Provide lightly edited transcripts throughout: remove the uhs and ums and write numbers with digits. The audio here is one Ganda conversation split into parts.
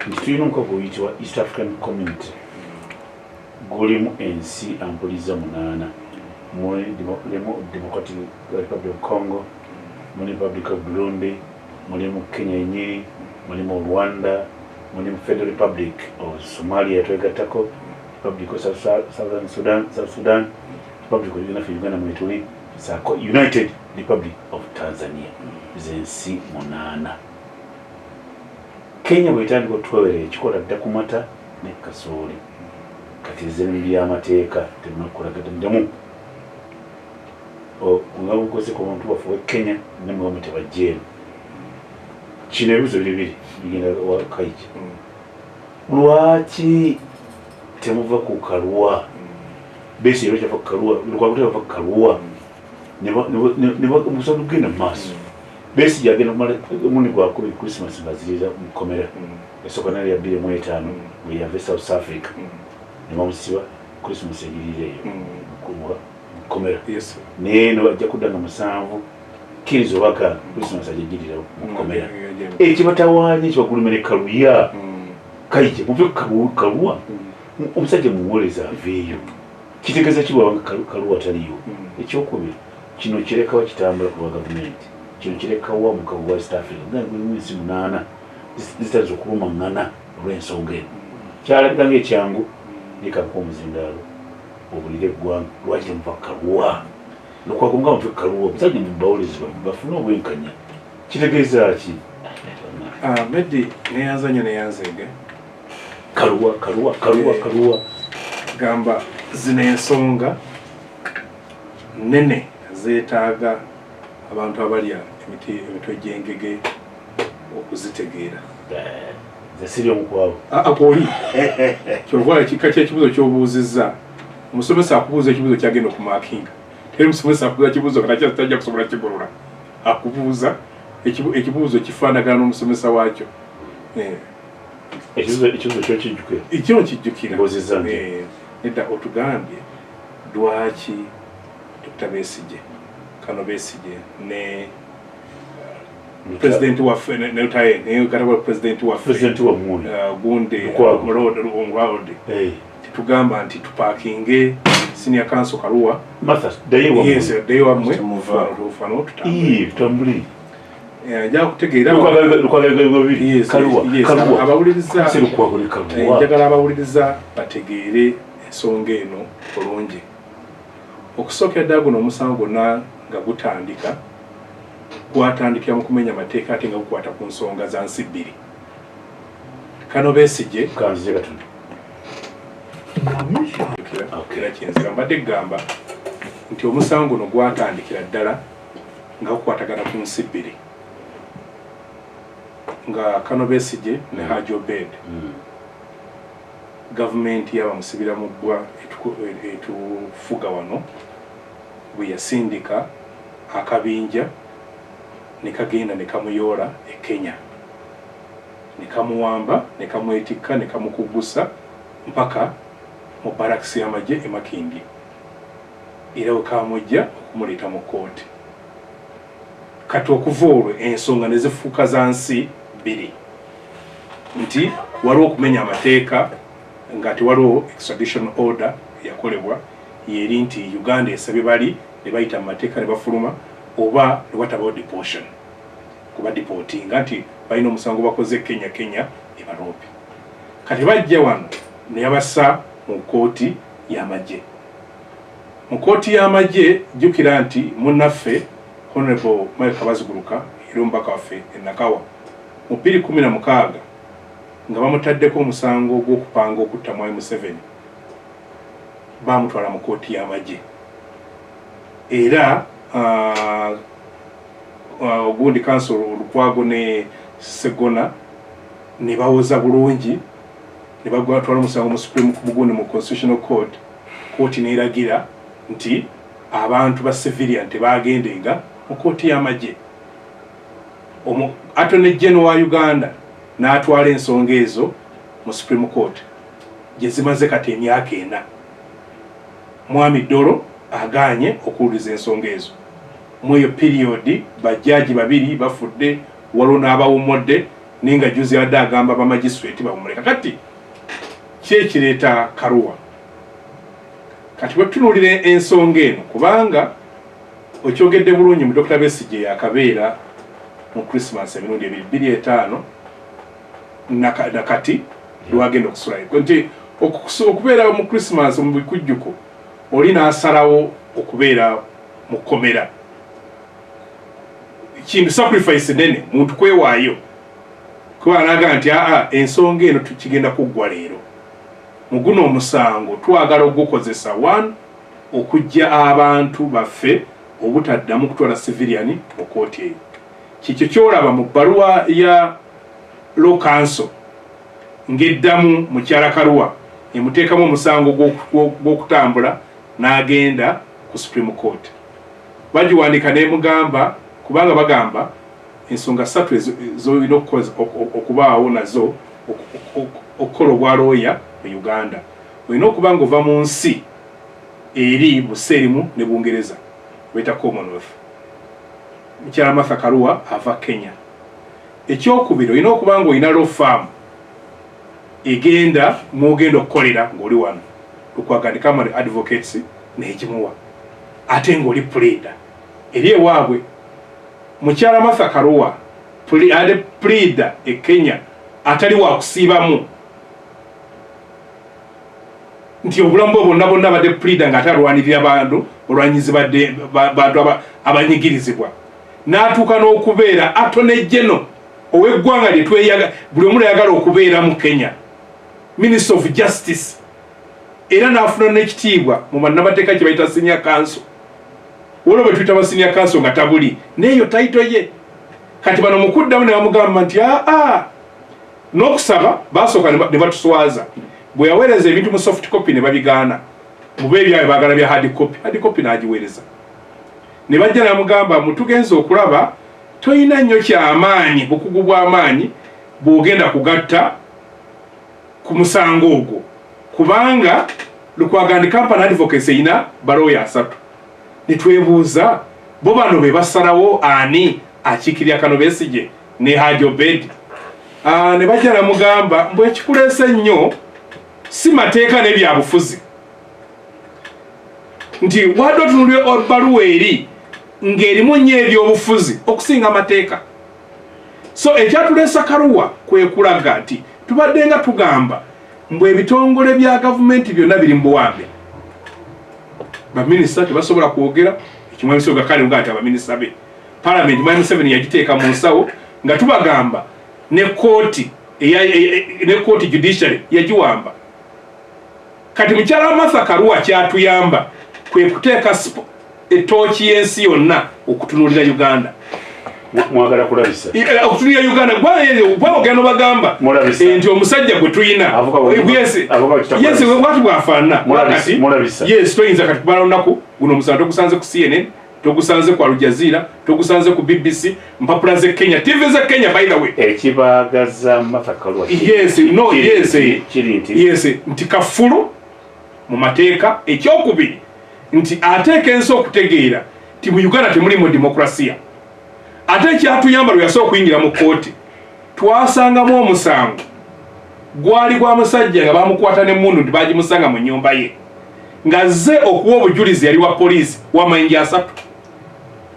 tulina omukago oyitibwa East African Community gulimu ensi ampuliza 8 mulimu Democratic Republic of Congo, mulimu Republic of Burundi, mulimu Kenya yenyewe, mulimu Rwanda, mulimu Federal Republic of Somalia twegattako, Republic of South Sudan, Republic of Uganda mwetuli, sako United Republic of Tanzania. Zensi 8. Kenya bwetandika otwewere ekikola ddakumata ne kasooli kati zeni by'amateeka temunakolagata njamu nga bukoze ku bantu bafuwe Kenya ne Muhammad tebajjeemu. Kino ebibuzo bibiri bigenda wa Kaiji. Lwaki temuva ku Karua? Besi yero kyafa ku Karua, lwakute bava ku Karua ne bamusadu genda maaso. Besi yagenda muni gwa ku Christmas ngaziriza mukomera. Esooka nali ya 2005 bwe yava South Africa. Ne bamusiba Christmas egirireyo. Komera. Yes. Neno bajja kudanga 7 kirizo baka Christmas ajigirira mukomera. Ekibatawaanye kibagulumene Kaluya. Kaije muve Kaluwa. Omusajja muwoleza aveeyo. Kitegeza kibwa Kaluwa taliyo. Ekyokubiri kino kirekawo kitambula ku gavumenti. Kino kirekawo mu kawa West Africa. Ngangu mwezi 8 zitazo kulumangana olw'ensonga eno. Kyalabika ng'ekyangu nikako omuzindalo. Obulire gwanga lwaki mva Karua lokwakunga mva Karua mzaje mbawulizwa bafuna obwenkanya kitegeeza ki Meddi neyanzanya neyanzege Karua gamba zino ensonga nene zeetaaga abantu abalya emitwe gy'engege okuzitegeera zesiri omukwabo akoli kyova ekika ky'ekibuzo ky'obuuzizza umusomesa akubuuza ekibuzo kyagenda okumakinga teri umusomesa akubuuza ekibuzo kata tajja kusobola kigolola akubuuza ekibuuzo kifaanagana n'omusomesa waakyo ekibuzo kyo kijjukira ekyo kijjukira nedda otugambye lwaki Dr. Besigye Kano Besigye ne president waffe ne utaye ne katawa president waffe Gunde Omulode tugamba nti tupakinge senior council Karua Martha dayiwa yes dayiwa mwe mufano tutambuli ja kutegeera lukwaga Karua abawuliriza silukwa kuli Karua njagala abawuliriza bategeere ensonga eno bulungi okusookera ddala guno omusango gwonna nga gutandika gwatandikira mu kumenya amateeka ate nga gukwata ku nsonga za nsi bbiri. Kano Besigye kanzije katonda kira kyenzira mbadde gamba nti omusango guno gwatandikira ddala nga gukwatagana ku nsi bbiri nga Kano Besigye ne Haji Obed gavumenti yabamusibira mu bbwa etufuga wano bwe yasindika akabinja ne kagenda ne kamuyoola e Kenya ne kamuwamba ne kamwetikka ne kamukugusa mpaka mu barracks y'amagye e Makindi era wekamujja okumuleeta mu kooti kati okuva olwo ensonga ne zifuuka za nsi bbiri nti waliwo okumenya amateeka nga tewaliwo extradition order yakolebwa yeri nti Uganda esabye bali ne bayita mu mateeka ne bafuluma oba ne watabawo deportation kuba deportinga nti balina omusango bakoze Kenya ebaloopi kati bajja wano ne yabassa mu kooti y'amagye mu kooti y'amagye jjukira nti munnaffe Honorable Mike Kabaziguruka era omubaka waffe e Nakawa mu 2016 nga bamutaddeko omusango gw'okupanga okutta Mwai Museveni bamutwala mu kooti y'amagye era ogundi council Lukwago ne Segona ne bawoza bulungi ne bagwatwala omusango mu Supreme Bugundi mu Constitutional Court kooti neeragira nti abantu ba civilian tebagendenga mu kooti y'amagye Attorney General wa Uganda n'atwala ensonga ezo mu Supreme Court gye zimaze kati emyaka 4 Mwami Doro aganye okuwuliza ensonga ezo mu eyo period bajjaji babiri bafudde waliwo n'abawummodde ninga juzi yadde agamba ba magistrate bamuleka kati kyekireta Karua kati bwetunulira ensonga eno kubanga okyogedde bulungi mu Dr. Besigye yakabeera mu Christmas emirundi 225 nakati lwagenda okusulayo nti okubeera mu Christmas mu bikujjuko oli n'asalawo okubeera mu kkomera kintu sacrifice nene muntu kwewaayo kuba naga nti ensonga eno tukigenda kuggwa leero mu guno omusango twagala okugukozesa one okujja abantu baffe obutaddamu kutwala civilian mu kooti eyo kikyo kyolaba mu bbaluwa ya Law Council ng'eddamu mukyala Karua emuteekamu omusango gw'okutambula n'agenda ku Supreme Court bagiwandika n'emugamba kubanga bagamba ensonga 3 z'olina okubaawo nazo okukola obwalooya mu Uganda olina okuba nga ova mu nsi eri buseerimu ne Bungereza beta Commonwealth mukyala Martha Karua ava Kenya ekyokubiri olina okuba nga olina law firm egenda mwogenda okukolera ng'oli wano tukwagandika mu advocates n'egimuwa ate ng'oli pleader eri ewaabwe mukyala Martha Karua ade pleader e Kenya atali wa kusiibamu nti obulamu bwe bonna badde pleader ng'atalwanirira abantu olwanyizi badde bantu abanyigirizibwa n'atuuka n'okubeera attorney general ow'eggwanga lye tweyaga buli omu yagala okubeera mu Kenya Minister of Justice era n'afuna n'ekitiibwa mu bannamateeka kye bayita senior council waliwo bwe tuyita ba senior council nga tabuli n'eyo taito ye kati bano mukuddamu ne bamugamba nti n'okusaba basooka ne batuswaza bwe yaweereza ebintu mu soft copy ne babigaana mu beebyawe baagala bya hard copy n'agiweereza ne bajja namugamba mutugenza okulaba toyina nnyo kyamaanyi bukugu bw'amaanyi bw'ogenda kugatta ku musango ogwo kubanga Lukwago Company Advocates eyina balooya 3 ne twebuuza bo bano be basalawo ani akiikirira Kano Besigye ne Haji Obed ne bajja namugamba mbwe ekikuleese nnyo si mateeka n'ebyabufuzi nti wadde otunulire ebbaluwa eri ng'erimu nnyo ebyobufuzi okusinga amateeka so ekyatuleesa Karua kwe kulaga nti tubadde nga tugamba mbwe ebitongole bya gavumenti byonna biri mu buwambe baminisita tebasobola kwogera ekimwamiso gakale nga nti abaminisita be Parliament Mwami Museveni yagiteeka mu nsawo nga tubagamba ne kooti judiciary yagiwamba kati mukyala Martha Karua kyatuyamba kwe kuteeka etooki y'ensi yonna okutunuulira Uganda mwagala kulabisa okutunuulira Uganda gwogenda bagamba nti omusajja gwe tuyina yes watu bwafaanana yes toyinza kati kubala olunaku guno omusango togusanze ku CNN togusanze ku Al Jazeera togusanze ku BBC mpapula ze Kenya TV ze Kenya by the way ekibagaza Martha Karua yes nti kafulu mu mateeka ekyokubiri nti ateeka ensi okutegeera ti mu Uganda temulimu demokrasia ate ekyatuyamba lwe yasooka okuyingira mu kooti twasangamu omusango gwali gwa musajja nga bamukwata n'emmundu nti bagimusanga mu nnyumba ye ng'azze okuwa obujulizi yali wa poliisi w'amayinja 3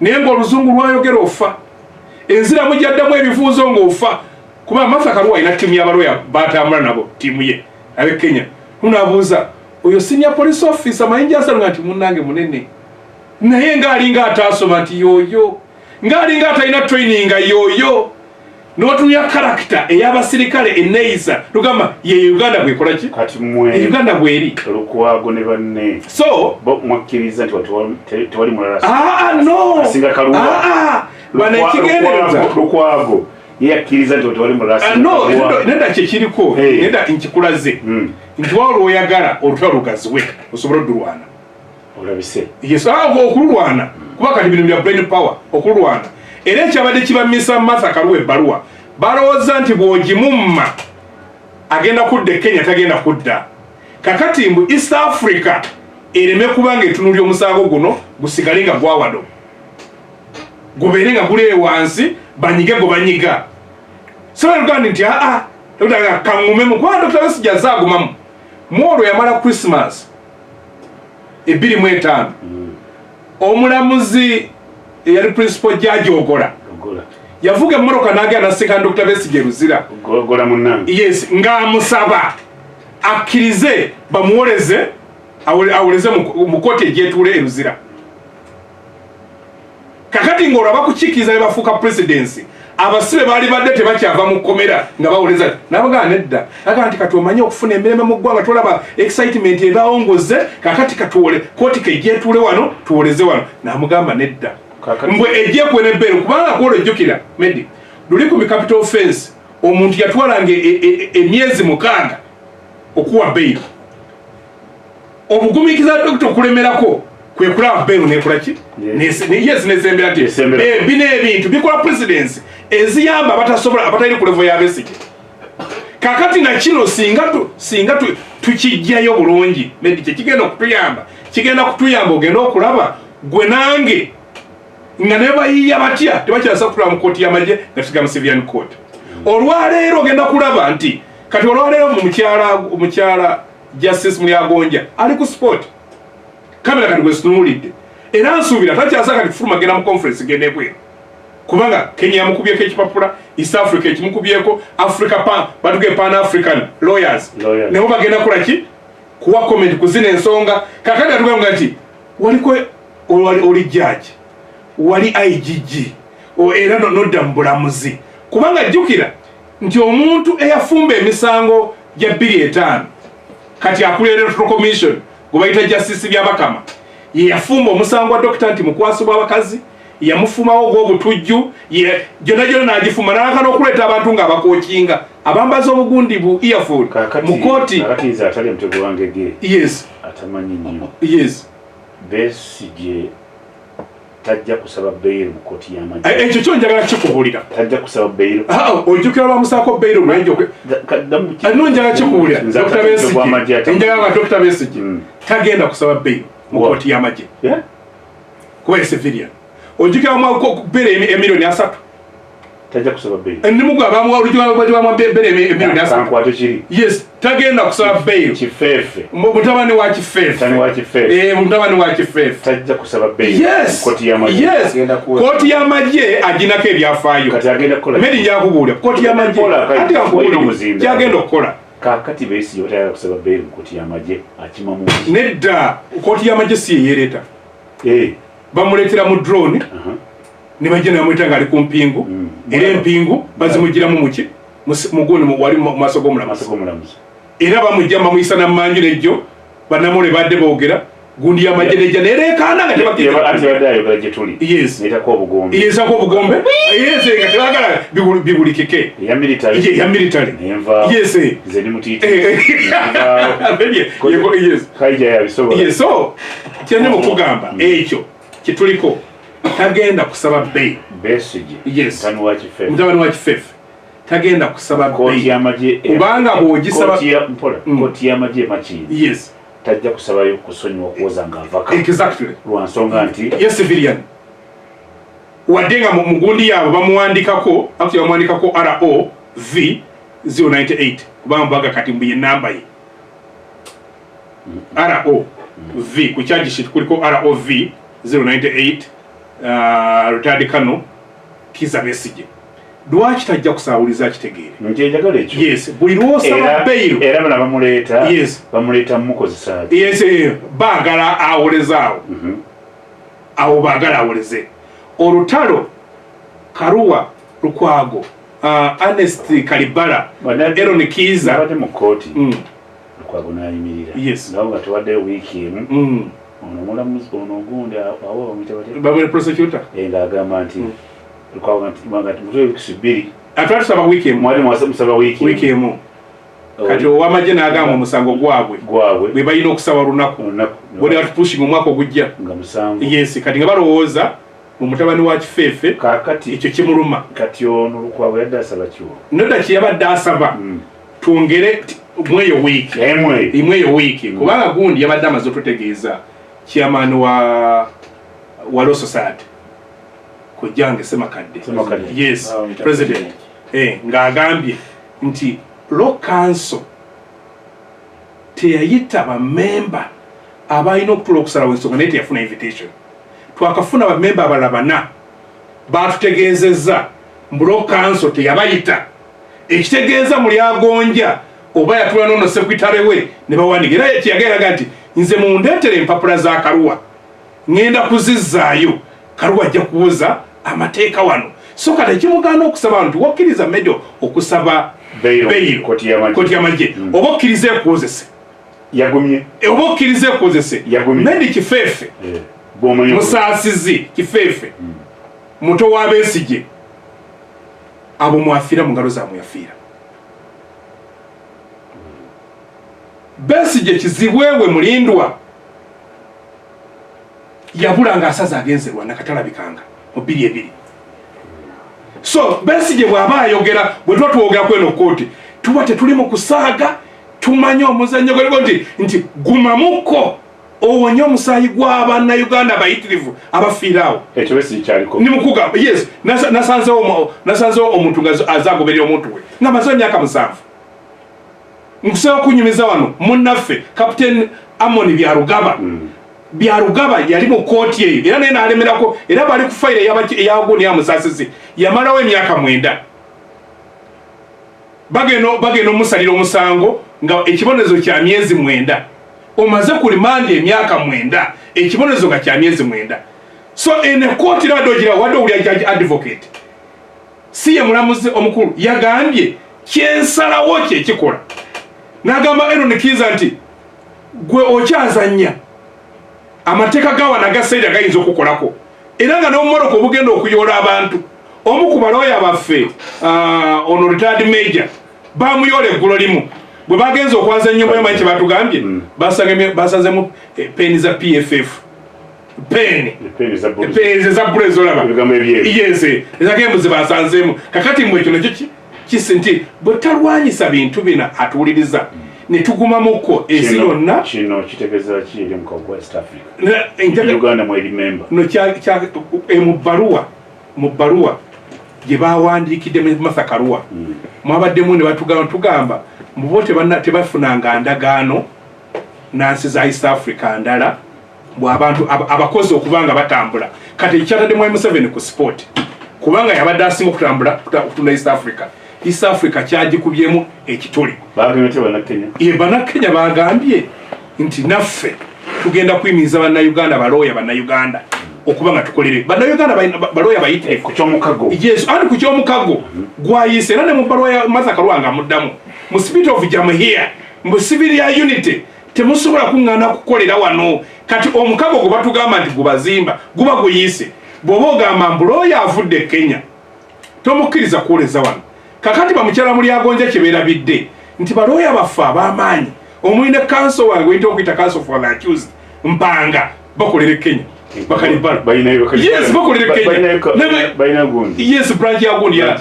naye ng'oluzungu lwayogera ofa enziramu gyaddamu ebifuuzo ng'ofa kuba Martha Karua alina ttiimu y'abalooya batambula nabo ttiimu ye ab'e Kenya munabuuza oyo senior police officer mayinja 3 nga nti munnange munene naye ng'alinga ataasoma nti yooyo ng'alinga atalina training yooyo n'otunya character ey'abasirikale eneeyisa tugamba ye Uganda bwekola ki kati mmwe Uganda bweri Lukwago ne banne so mwakkiriza nti tewali mulala no asinga Karua bana ekigendereza Lukwago yakkiriza nti tewali mulala nenda kyekiriko nenda nkikulaze nti waliwo oyagala olutalo lugaziwe osobola oddulwana olabise yes okululwana kuba kati bino bya brain power okululwana era ekyabadde kibamisa Martha Karua ebbaluwa balowooza nti bw'ogimumma agenda kudda Kenya tagenda kudda kakati mbu East Africa ereme kubanga etunuulya omusango guno gusigale nga gwawado gubeere nga guli wansi banyige go banyiga so Uganda nti Dr. Kangumemu kwa Dr. Besigye azagumamu mwolo yamala Christmas 2005 omulamuzi yali principal judge Ogola yavuga mmoroka n'agenda seka Dr. Besigye Luzira Ogola munnange yes ng'amusaba akkirize bamuwoleze awoleze mu kooti egy'etuula e Luzira kakati ng'olaba kukiikiriza ne bafuuka presidency abasibe baali badde tebakyava mu kkomera nga bawoleza nabagaa nedda aga nti kati omanye okufuna emirembe mu ggwanga tolaba excitement ebawongoze kakati katuwole kooti kejjetuule wano tuwoleze wano namugamba nedda mbwe ejjekuwe nebbeeru kubanga kwolojjukira Medi luli ku capital offense omuntu yatwalanga emyezi 6 okuwa bbeeru obugumiikiza dokita okulemerako kwe kulaba bbeeru nekolaki yes nezembera ti bino ebintu bikola presidency eziyamba abatasobola abatali ku level ya Besigye kakati na kino singa tukijjayo bulungi Medi kigenda okutuyamba kigenda kutuyamba ogenda okulaba gwe nange nga ne bayiya batya tebakyasa kutula mu kooti y'amagye nga tusiga mu civilian court olwaleero ogenda kulaba nti kati olwaleero mu mukyala Justice Mulyagonja ali ku sport kamera kati gwe situnulidde era nsuubira takyasa kati kufuluma genda mu conference genda ebweru kubanga Kenya yamukubyeko ekipapula East Africa ekimukubyeko Africa batuge Pan African lawyers nebo bagenda kulaki kuwa comment kuzina ensonga kakati atugenga nti waliko oli judge wali IGG era nodda mu bulamuzi kubanga jjukira nti omuntu eyafumba emisango gya 2.5 kati akulira Electoral Commission gwe bayita Justice Byabakama ye yafumba omusango wa Dr. nti mukwasibwa abakazi yamufumawo ogw'obutujju gyonna n'agifuma n'alaka n'okuleeta abantu ng'abakookinga abambaza obugundi bu earphone mu kooti kakatiza atali mutego wangege yes atamanyi nnyo yes Besigye tajja kusaba bail mu kooti y'amagye ekyo kyo njagala kikubuulira tajja kusaba bail ojjukira bamusaako bail lwenjo ano njagala kikubuulira Dr. Besigye njagala nga Dr. Besigye tagenda kusaba bail mu kooti y'amagye kuba civilian ojjukira bamuwaako emiliyoni 3 tajja kusaba bail ndimugu abamuwa olujjuma emiliyoni 3 yes tagenda kusaba bail Kifeefe mutabani wa Kifeefe mutabani wa Kifeefe tajja kusaba bail kooti y'amagye kooti y'amagye aginako ebyafaayo kati agenda kukola Medi njakubuulira kooti y'amagye ati akubuulira kyagenda okukola kakati Besigye otayagala kusaba bail mu kooti y'amagye akima mu nedda kooti y'amagye si yeyereeta bamuleetera mu drone ne bajja namwita ng'ali ku mpingu era empingu bazimugiramu muki muguni wali mu maaso g'omulamuzi era bamujja bamuyisa n'ammanju nejjo bannamule badde boogera gundi y'amagye nejja neereekaana nga tebagibaddeayogera gye tuli neetako obugombe nga tebagala bibulikike ya military ze ni mutiiti kaija yabisobola so kyenne mukugamba ekyo kituliko tagenda kusaba bail Besigye mutabani wa Kifeefe tagenda kusaba bail kubanga bw'ogisaba kooti y'amagye Makindi tajja kusabayo kusonyiwa okuwoza ng'avaka lwa nsonga nti ye civilian wadde nga mu gundi yaabo bamuwandikako ROV 098 kubanga mbaga kati mbuye namba ye ROV ku charge sheet kuliko ROV 098 retired Kano Kizza Besigye lwaki tajja kusaawuliza kitegeere njagala ekyo yes buli lwosaba bail era bana bamuleeta mukozesa baagala awolezaawo awo baagala awoleze olutalo Karuwa Lukwago Ernest Kalibala Aaron Kizza badde mu kooti Lukwago n'ayimirira ngawo nga tewaddeyo wiiki emu ono mulamuzi ono ogundi awo bamuyita prosecutor ng'agamba nti Lukwago nti mutwe wiiki 2 atwatusaba wiiki emu mwali musaba wiiki emu kati ow'amagye n'agamba omusango gwabwe bwe balina okusaba lunaku bwe batupushing omwaka ogujja nga musanvu kati nga balowooza mu mutabani wa Kifeefe kakati ekyo kimuluma kati ono Lukwago yadde asaba kiwo nodda kyeyabadde asaba twongere mweyo wiiki kubanga gundi yabadde amaze otutegeeza chairman wa Law Society Kujange Semakadde president ng'agambye nti Law Council teyayita bamemba abalina okutula okusalawo ensonga naye teyafuna invitation. Twakafuna bamemba abalala 4 batutegeezezza mbu Law Council teyabayita, ekitegeeza muli agonja oba yatula nono sekretary we ne bawandiika. Era kyeyageraga nti nze mundeetere empapula za Karua ngenda kuzizzaayo, Karua ajja kuwoza amateeka wano. So kati ekimugaana okusaba abantu wakkiriza Medo okusaba bail koti y'amagye oba okkirize ekwozese yagumye, oba okkirize ekwozese Medo Kifeefe musaasizi Kifeefe muto wa Besigye abo mwafiira mu ngalo zammwe yafiira. Besigye Kizibwewe Mulindwa yabula ng'asaza agenzerwa nakatalabikanga mu 2 So Besigye bw'aba ayogera bwe tuba tuwogera kweno kooti tuba tetuli mu kusaaga, tumanye omuzannyo gwe nti gumamuko owonye omusaayi gw'Abannayuganda abayitirivu abafiiraawo. Ekyo Besigye kyaliko ni mukugamba yes nasanzewo omuntu ng'azagoberera omuntu we ng'amaze emyaka 7. Nkusaba okunyumiza wano munnaffe Captain Amoni Byarugaba yali mu kooti eyo era naye n'alemerako, era bali ku fayiro eyagundi ya musaasizi yamalawo emyaka 9. bagenda omusalira omusango nga ekibonezo kya myezi 9. Omaze ku rimandi emyaka 9, ekibonezo nga kya myezi 9. So ene kooti radogira wadde uli advocate si ye mulamuzi omukulu yagambye kyensalawo kyekikola. N'agamba Aaron Kiza nti gwe okyazannya amateeka gawana agasaira gayinza okukolako, era nga n'omumoroka obugenda okuyoola abantu. Omu ku balooya baffe ono retired major bamuyoola eggulo limu bwe bagenza okwanza ennyumba y'omanyi kye batugambye basanzemu peeni za PFF peeni za bbula ezolaba yes ezagembuzi basanzeemu. Kakati mmwe kino kisi nti bwe talwanyisa bintu bino atuwuliriza ne tugumamuko ensi yonna. Kino kitegeeza kiri mu West Africa Uganda mweri member no mu bbaluwa gye bawandiikidde Martha Karua mwabaddemu ne batugamba mubo tebafunanga ndagaano nansi za East Africa ndala bw'abantu abakozi okubanga batambula. Kati ekyataddemu M7 ku sport kubanga yabadde asinga okutambula kutunda East Africa kyagikubyemu ekituli. Bannakenya bagambye nti naffe tugenda kuyimiriza Bannayuganda Bannayuganda okuba nga tukolere Bannayuganda balooya bayite ku kyomukago. Yes, andi ku kyomukago gwayise era ne mu bbalwa ya Martha Karua ng'amuddamu mu spirit of Jamhuriya mu civil ya unity temusobola kuŋŋaana kukolera wano. Kati omukago gwe batugamba nti gubazimba guba guyise bw'oba ogamba mbulooya avudde Kenya tomukkiriza kuwoleza wano. Kakati bamukyala muli agonja kye beerabidde nti balooya baffe ab'amaanyi omuli ne council wange weyita okuyita council for the accused Mpanga bakolere Kenya bakalibala yes bakolere Kenya yes branch ya gundi ya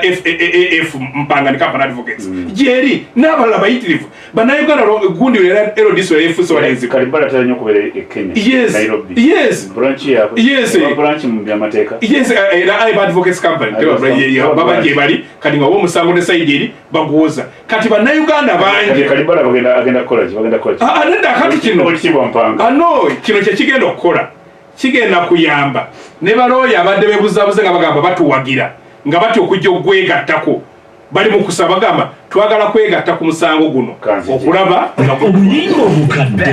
FAAF Mpanga ni Company Advocates jeri n'abalala bayitirivu Bannayuganda gundi era erodiso ya FSO walenzi kalibala tanyo kubere Kenya Nairobi yes branch ya branch mu byamateeka yes era Advocates Company baba je bali kati nga wo musango ne side eri baguoza kati Bannayuganda bangi kalibala bagenda kola nenda kati kino kibwa Mpanga kino kye kigenda okukola kigenda kuyamba ne balooya abadde bebuzabuze nga bagamba batuwagira nga batyo okujja okwegattako bali mu kusaba gamba twagala kwegatta ku musango guno okulaba obuyingo obukadde